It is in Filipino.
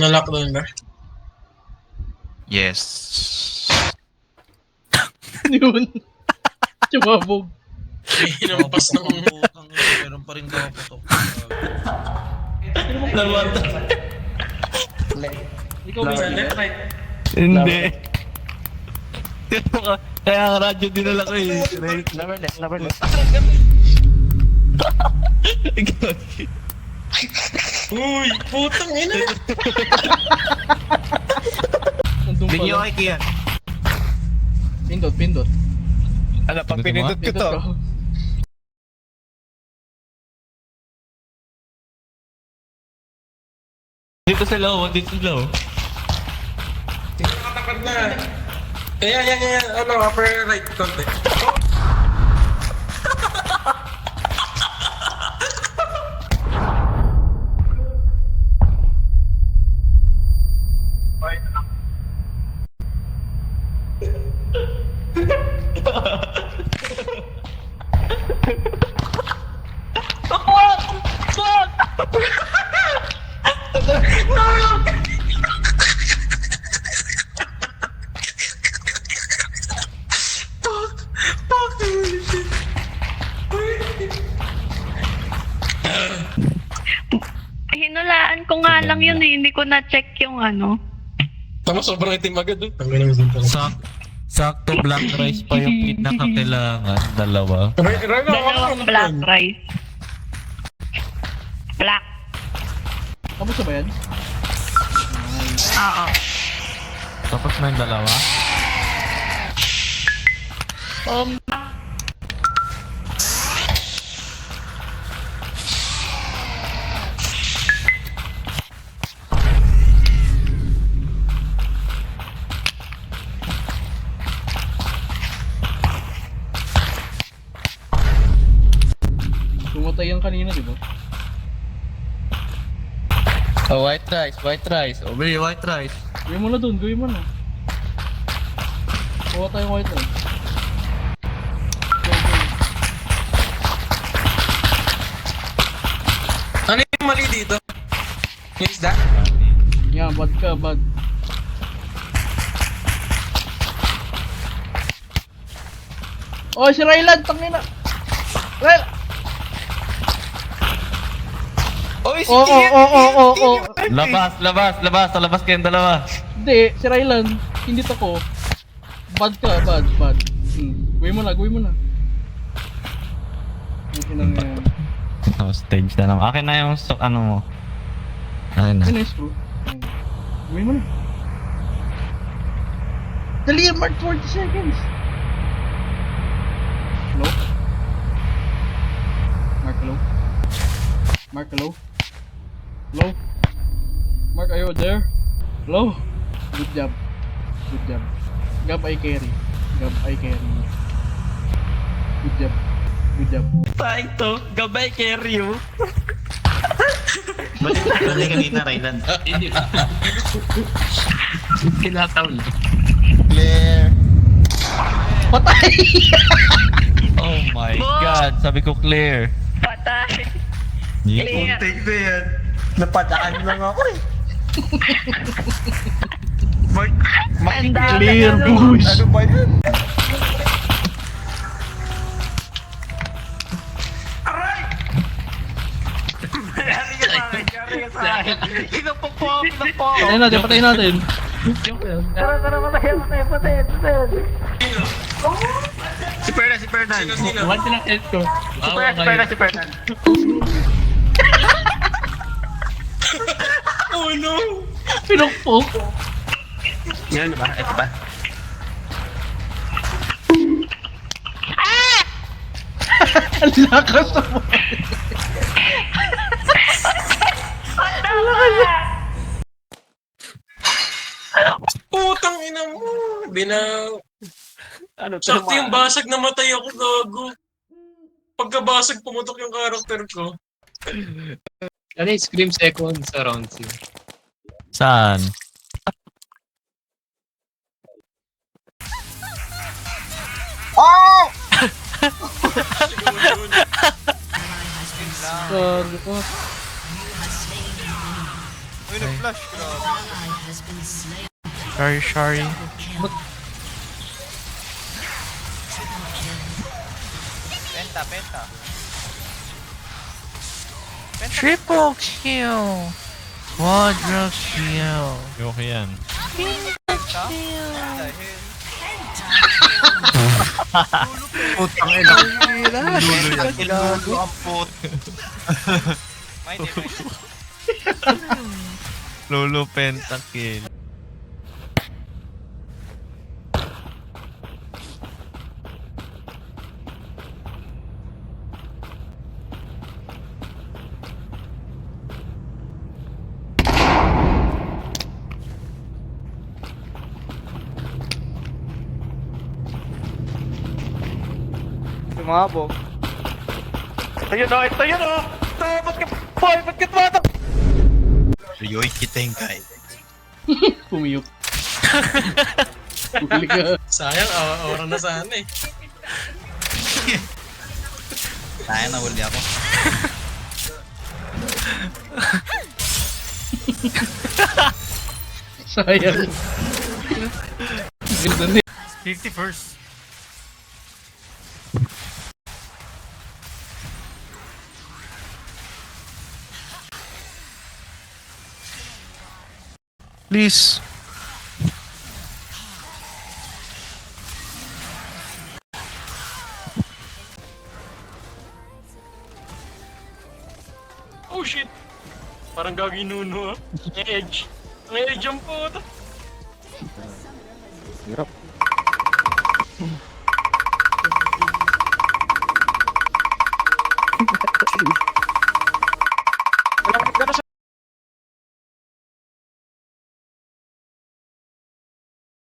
Na-lockdown ba? Yes. Yun. Sumabog. May hinampas ng... Putang ina, meron pa rin kapatok. Ikaw ba yun? Left, right. Hindi. Kaya ang radyo dinala ko eh. Lower left. Uy, putang ina. Nandun Hindi nyo pala. kay Kian. Pindot. Ano, pag pinindot ko to. Dito sila oh, dito sila oh. Nakatakad na. Yan. Ano, upper right konti. Hinulaan ko nga lang yun eh, hindi ko na-check yung ano. Tama, sobrang itim agad eh. Ang galing din pala. Sakto black rice pa yung pinakakailangan. Dalawa. Dalawang black rice. Black. Kamusta ba yan? Oo. Tapos na yung dalawa. Pumatay yan kanina, di ba? Oh, white rice. Over your white rice. Gawin mo na dun, gawin mo na. Kuha tayong white rice. Ano yung mali dito? Yung isda? Yan, bad ka, bad. Oh, si Rylan, tangina. Rylan. Oy, si Oo, Kian! oo. Labas kayong dalawa. Hindi, si Rylan. Hindi ako. Bad ka, bad. Gawin mo na. Okay lang yan. Oh, stage na naman. Akin na yung ano mo. Akin na. Ano yung screw? Gawin mo na. Dali, mark 40 seconds. Hello? Mark, hello? Hello? Mark, are you there? Hello? Good job. Gab, I carry. Good job. Tayong to, gabay carry you. Balik kanina, Raylan. Hindi ba? Tinataw lang. Clear. Patay! Oh my god, sabi ko clear. Patay. Yeah. Take na yan. Napadaan lang ako eh. Ang dami Clear na bush. Ano ba yan? Patayin natin. Si Fernan. Sino? Si Fernan. Oh no! Pinukpok. Yan ba? Ito ba? Ang lakas mo. Putang ina mo! Ano to? Sakto yung basag na matay ako, gago. Pagkabasag, pumutok yung karakter ko. Ano yung scream seconds around you? Saan? Oh! Sorry po. Uy, flash, grabe. Sorry. Penta. Triple kill. Quadra kill. Okay yan. Putang ina. Dulo yan. Dulo ang put. Lolo pentakill. Sumabog. Ayun o! Ba't ka tumatak? Yoy kitengkay. Pumiyok. Huli ka. Sayang, aura na sana eh. Sayang, nahuli ako. Sayang. Ganda ni. 51st. Please. Oh shit! Parang gagi nuno ah. Ang edge. Ang edge ang puto. Hirap.